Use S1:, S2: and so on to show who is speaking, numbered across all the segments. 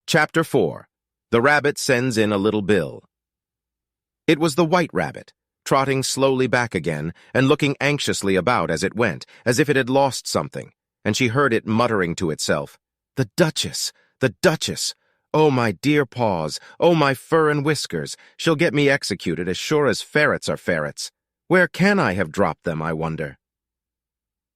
S1: Chapter 4. The Rabbit Sends in a Little Bill. It was the White Rabbit, trotting slowly back again and looking anxiously about as it went, as if it had lost something, and she heard it muttering to itself, "The Duchess! The Duchess! Oh, my dear paws! Oh, my fur and whiskers! She'll get me executed as sure as ferrets are ferrets! Where can I have dropped them, I wonder?"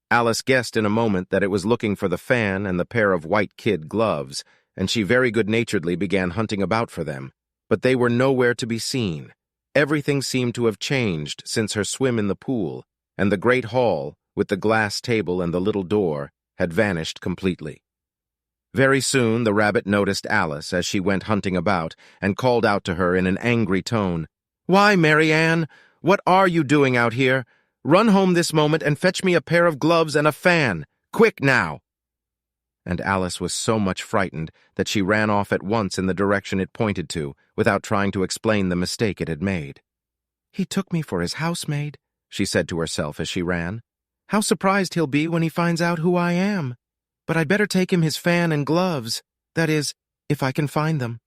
S1: Alice guessed in a moment that it was looking for the fan and the pair of white kid gloves, and she very good-naturedly began hunting about for them, but they were nowhere to be seen. Everything seemed to have changed since her swim in the pool, and the great hall, with the glass table and the little door, had vanished completely. Very soon the rabbit noticed Alice as she went hunting about, and called out to her in an angry tone, "Why, Mary Ann, what are you doing out here? Run home this moment and fetch me a pair of gloves and a fan. Quick now!" And Alice was so much frightened that she ran off at once in the direction it pointed to, without trying to explain the mistake it had made. "He took me for his housemaid," she said to herself as she ran. "How surprised he'll be when he finds out who I am. But I'd better take him his fan and gloves, that is, if I can find them."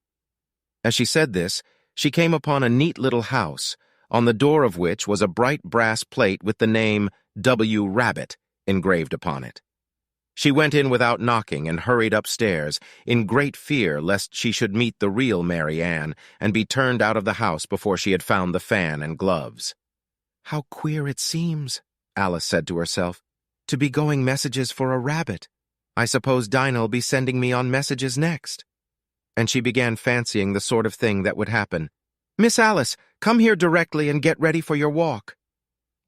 S1: As she said this, she came upon a neat little house, on the door of which was a bright brass plate with the name W. Rabbit engraved upon it. She went in without knocking and hurried upstairs, in great fear lest she should meet the real Mary Ann and be turned out of the house before she had found the fan and gloves. "How queer it seems," Alice said to herself, "to be going messages for a rabbit. I suppose Dinah'll be sending me on messages next." And she began fancying the sort of thing that would happen. "Miss Alice, come here directly and get ready for your walk."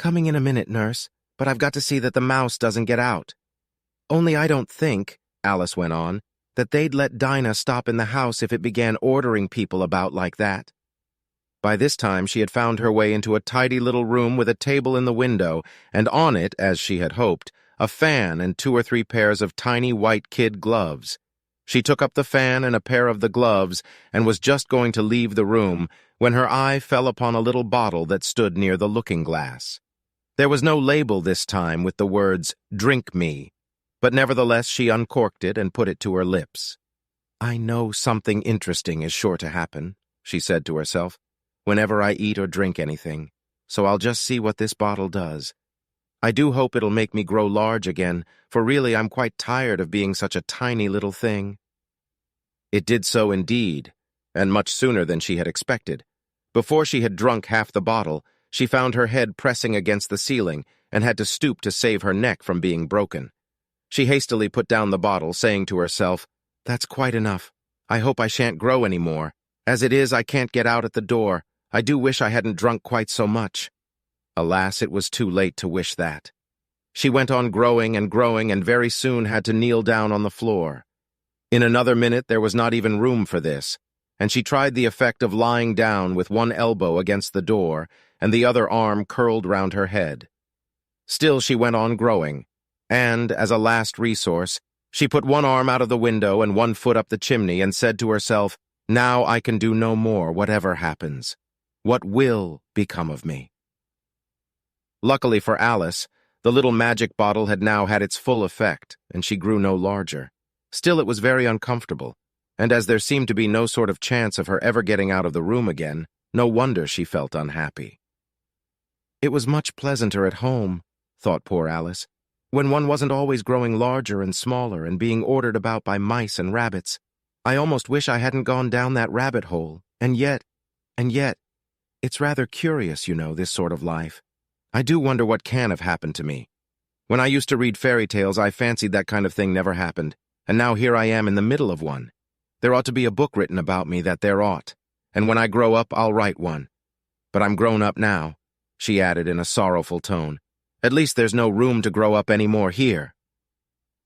S1: "Coming in a minute, nurse, but I've got to see that the mouse doesn't get out." "Only I don't think," Alice went on, "that they'd let Dinah stop in the house if it began ordering people about like that." By this time she had found her way into a tidy little room with a table in the window, and on it, as she had hoped, a fan and 2 or 3 pairs of tiny white kid gloves. She took up the fan and a pair of the gloves and was just going to leave the room when her eye fell upon a little bottle that stood near the looking-glass. There was no label this time with the words, "Drink me," but nevertheless she uncorked it and put it to her lips. "I know something interesting is sure to happen," she said to herself, "whenever I eat or drink anything, so I'll just see what this bottle does. I do hope it'll make me grow large again, for really I'm quite tired of being such a tiny little thing." It did so indeed, and much sooner than she had expected. Before she had drunk half the bottle, she found her head pressing against the ceiling and had to stoop to save her neck from being broken. She hastily put down the bottle, saying to herself, "That's quite enough. I hope I shan't grow any more. As it is, I can't get out at the door. I do wish I hadn't drunk quite so much." Alas, it was too late to wish that. She went on growing and very soon had to kneel down on the floor. In another minute there was not even room for this, and she tried the effect of lying down with one elbow against the door and the other arm curled round her head. Still she went on growing, and, as a last resource, she put one arm out of the window and one foot up the chimney and said to herself, "Now I can do no more, whatever happens. What will become of me?" Luckily for Alice, the little magic bottle had now had its full effect, and she grew no larger. Still it was very uncomfortable, and as there seemed to be no sort of chance of her ever getting out of the room again, no wonder she felt unhappy. "It was much pleasanter at home," thought poor Alice, "when one wasn't always growing larger and smaller and being ordered about by mice and rabbits. I almost wish I hadn't gone down that rabbit hole, and yet, it's rather curious, you know, this sort of life. I do wonder what can have happened to me. When I used to read fairy tales, I fancied that kind of thing never happened, and now here I am in the middle of one. There ought to be a book written about me, that there ought, and when I grow up, I'll write one. But I'm grown up now," she added in a sorrowful tone. "At least there's no room to grow up any more here."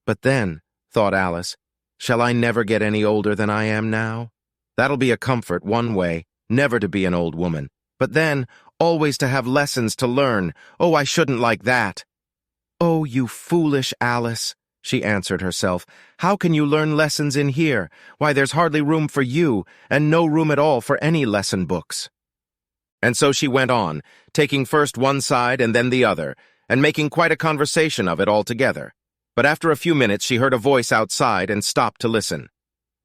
S1: "But then," thought Alice, "shall I never get any older than I am now? That'll be a comfort one way, never to be an old woman. But then, always to have lessons to learn. Oh, I shouldn't like that." "Oh, you foolish Alice," she answered herself. "How can you learn lessons in here? Why, there's hardly room for you, and no room at all for any lesson books." And so she went on, taking first one side and then the other, and making quite a conversation of it altogether. But after a few minutes she heard a voice outside and stopped to listen.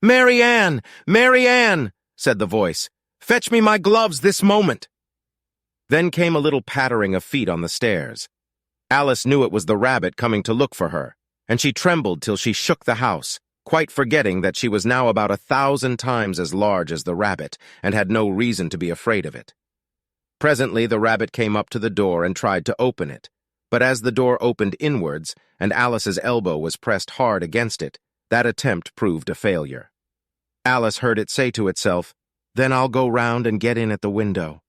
S1: "Mary Ann! Mary Ann!" said the voice. "Fetch me my gloves this moment!" Then came a little pattering of feet on the stairs. Alice knew it was the rabbit coming to look for her, and she trembled till she shook the house, quite forgetting that she was now about 1,000 times as large as the rabbit, and had no reason to be afraid of it. Presently the rabbit came up to the door and tried to open it, but as the door opened inwards, and Alice's elbow was pressed hard against it, that attempt proved a failure. Alice heard it say to itself, "Then I'll go round and get in at the window."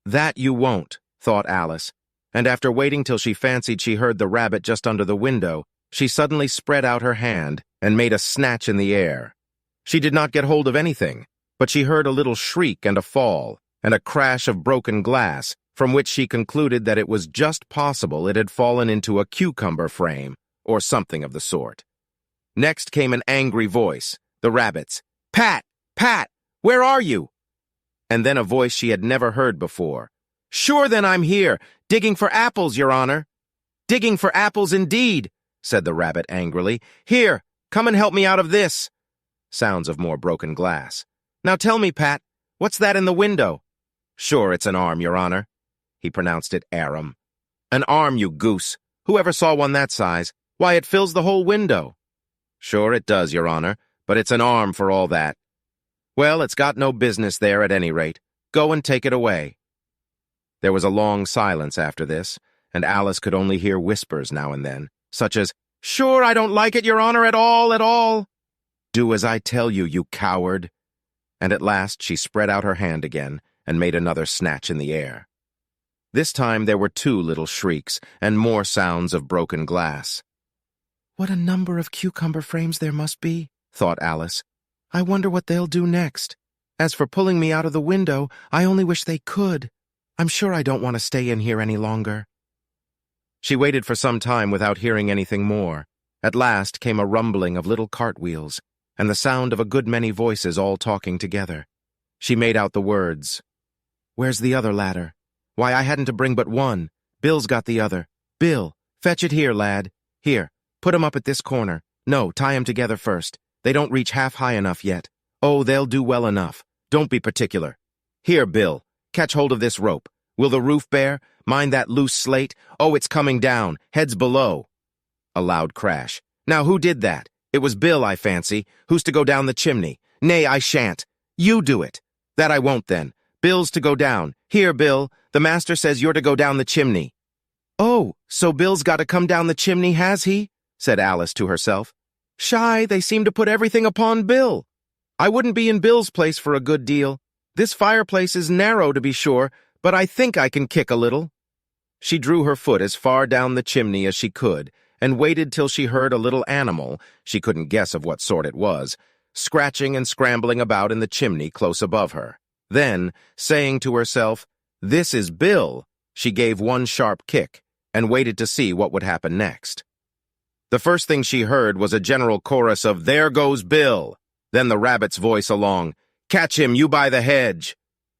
S1: "That you won't," thought Alice, and after waiting till she fancied she heard the rabbit just under the window, she suddenly spread out her hand and made a snatch in the air. She did not get hold of anything, but she heard a little shriek and a fall, and a crash of broken glass, from which she concluded that it was just possible it had fallen into a cucumber frame, or something of the sort. Next came an angry voice, the rabbit's. "Pat! Pat! Where are you?" And then a voice she had never heard before. "Sure then I'm here, digging for apples, Your Honor." "Digging for apples indeed," said the rabbit angrily. "Here, come and help me out of this." Sounds of more broken glass. "Now tell me, Pat, what's that in the window?" "Sure, it's an arm, Your Honor." He pronounced it arum. "An arm, you goose. Whoever saw one that size? Why, it fills the whole window." "Sure it does, Your Honor, but it's an arm for all that." "Well, it's got no business there at any rate. Go and take it away." There was a long silence after this, and Alice could only hear whispers now and then, such as, "Sure, I don't like it, Your Honor, at all, at all." "Do as I tell you, you coward." And at last she spread out her hand again and made another snatch in the air. This time there were 2 little shrieks and more sounds of broken glass. "What a number of cucumber frames there must be," thought Alice. "I wonder what they'll do next. As for pulling me out of the window, I only wish they could. I'm sure I don't want to stay in here any longer." She waited for some time without hearing anything more. At last came a rumbling of little cartwheels, and the sound of a good many voices all talking together. She made out the words, "Where's the other ladder? Why, I hadn't to bring but one. Bill's got the other. Bill, fetch it here, lad. Here, put 'em up at this corner. No, tie 'em together first. They don't reach half high enough yet. Oh, they'll do well enough. Don't be particular. Here, Bill, catch hold of this rope. Will the roof bear? Mind that loose slate? Oh, it's coming down. Heads below." A loud crash. "Now, who did that? It was Bill, I fancy. Who's to go down the chimney? Nay, I shan't. You do it." "That I won't, then. Bill's to go down. Here, Bill, the master says you're to go down the chimney." "Oh, so Bill's got to come down the chimney, has he?" said Alice to herself. "Shy, they seem to put everything upon Bill. I wouldn't be in Bill's place for a good deal. This fireplace is narrow, to be sure, but I think I can kick a little." She drew her foot as far down the chimney as she could, and waited till she heard a little animal, she couldn't guess of what sort it was, scratching and scrambling about in the chimney close above her. Then, saying to herself, "This is Bill," she gave one sharp kick, and waited to see what would happen next. The first thing she heard was a general chorus of, "There goes Bill!" Then the rabbit's voice along, "Catch him, you by the hedge!"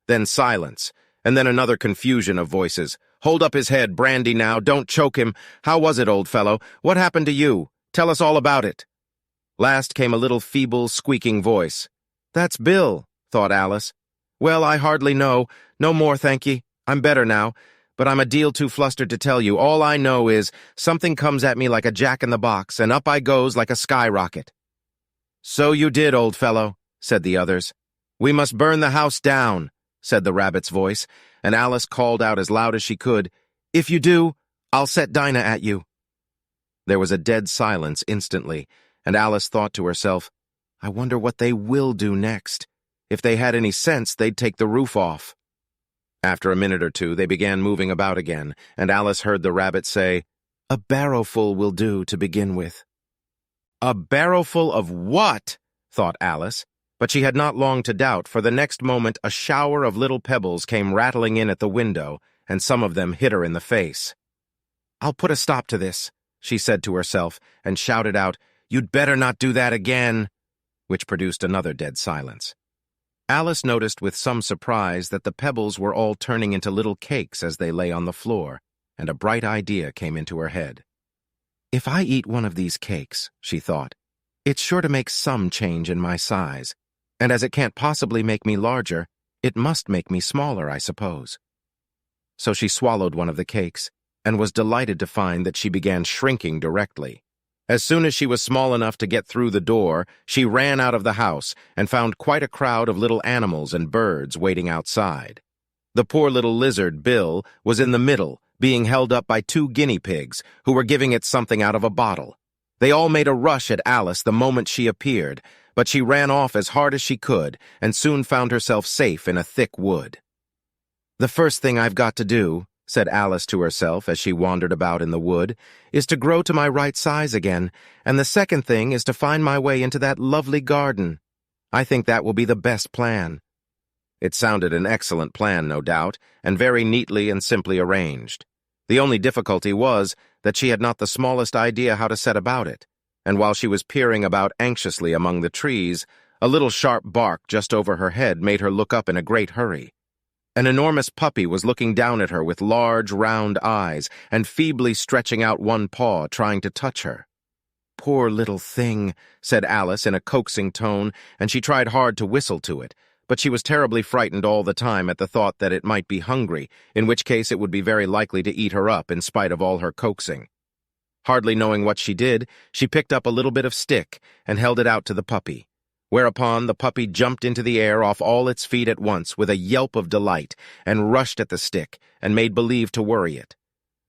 S1: Then silence, and then another confusion of voices. "Hold up his head, brandy now, don't choke him. How was it, old fellow? What happened to you? Tell us all about it." Last came a little feeble, squeaking voice. "That's Bill," thought Alice. "Well, I hardly know. No more, thank ye. I'm better now, but I'm a deal too flustered to tell you. All I know is something comes at me like a jack-in-the-box, and up I goes like a skyrocket." "So you did, old fellow," said the others. "We must burn the house down," said the rabbit's voice, and Alice called out as loud as she could, "If you do, I'll set Dinah at you." There was a dead silence instantly, and Alice thought to herself, "I wonder what they will do next. If they had any sense, they'd take the roof off." After a minute or two, they began moving about again, and Alice heard the rabbit say, "A barrowful will do to begin with." "A barrowful of what?" thought Alice, but she had not long to doubt, for the next moment a shower of little pebbles came rattling in at the window, and some of them hit her in the face. "I'll put a stop to this," she said to herself, and shouted out, "You'd better not do that again," which produced another dead silence. Alice noticed with some surprise that the pebbles were all turning into little cakes as they lay on the floor, and a bright idea came into her head. "If I eat one of these cakes," she thought, It's sure to make some change in my size, and as it can't possibly make me larger, it must make me smaller, I suppose. So she swallowed one of the cakes, and was delighted to find that she began shrinking directly. As soon as she was small enough to get through the door, she ran out of the house and found quite a crowd of little animals and birds waiting outside. The poor little lizard, Bill, was in the middle, being held up by 2 guinea pigs, who were giving it something out of a bottle. They all made a rush at Alice the moment she appeared, but she ran off as hard as she could and soon found herself safe in a thick wood. "The first thing I've got to do," said Alice to herself as she wandered about in the wood, "is to grow to my right size again, and the second thing is to find my way into that lovely garden. I think that will be the best plan." It sounded an excellent plan, no doubt, and very neatly and simply arranged. The only difficulty was that she had not the smallest idea how to set about it, and while she was peering about anxiously among the trees, a little sharp bark just over her head made her look up in a great hurry. An enormous puppy was looking down at her with large, round eyes and feebly stretching out one paw, trying to touch her. "Poor little thing," said Alice in a coaxing tone, and she tried hard to whistle to it, but she was terribly frightened all the time at the thought that it might be hungry, in which case it would be very likely to eat her up in spite of all her coaxing. Hardly knowing what she did, she picked up a little bit of stick and held it out to the puppy, whereupon the puppy jumped into the air off all its feet at once with a yelp of delight and rushed at the stick and made believe to worry it.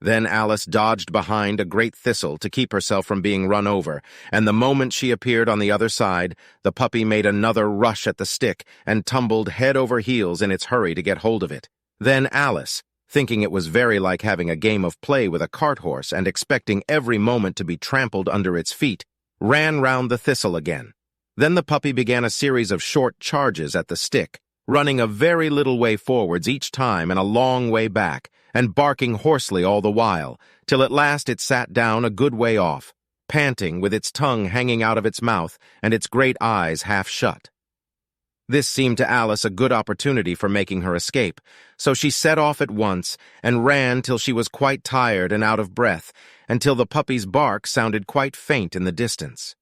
S1: Then Alice dodged behind a great thistle to keep herself from being run over, and the moment she appeared on the other side, the puppy made another rush at the stick and tumbled head over heels in its hurry to get hold of it. Then Alice, thinking it was very like having a game of play with a cart horse and expecting every moment to be trampled under its feet, ran round the thistle again. Then the puppy began a series of short charges at the stick, running a very little way forwards each time and a long way back, and barking hoarsely all the while, till at last it sat down a good way off, panting with its tongue hanging out of its mouth and its great eyes half shut. This seemed to Alice a good opportunity for making her escape, so she set off at once and ran till she was quite tired and out of breath, until the puppy's bark sounded quite faint in the distance.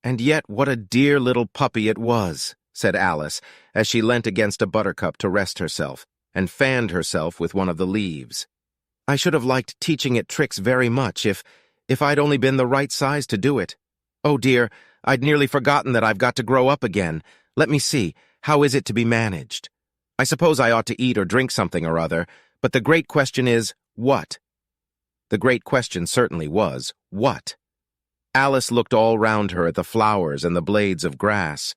S1: "And yet what a dear little puppy it was," said Alice, as she leant against a buttercup to rest herself, and fanned herself with one of the leaves. "I should have liked teaching it tricks very much if I'd only been the right size to do it. Oh dear, I'd nearly forgotten that I've got to grow up again. Let me see, how is it to be managed? I suppose I ought to eat or drink something or other, but the great question is, what?" The great question certainly was, what? Alice looked all round her at the flowers and the blades of grass,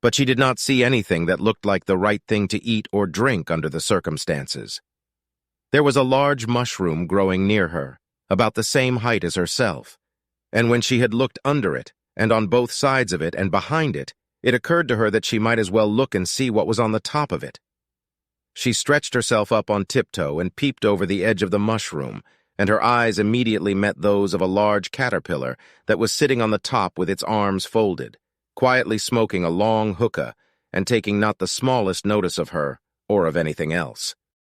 S1: but she did not see anything that looked like the right thing to eat or drink under the circumstances. There was a large mushroom growing near her, about the same height as herself, and when she had looked under it, and on both sides of it and behind it, it occurred to her that she might as well look and see what was on the top of it. She stretched herself up on tiptoe and peeped over the edge of the mushroom, and her eyes immediately met those of a large caterpillar that was sitting on the top with its arms folded, quietly smoking a long hookah and taking not the smallest notice of her or of anything else.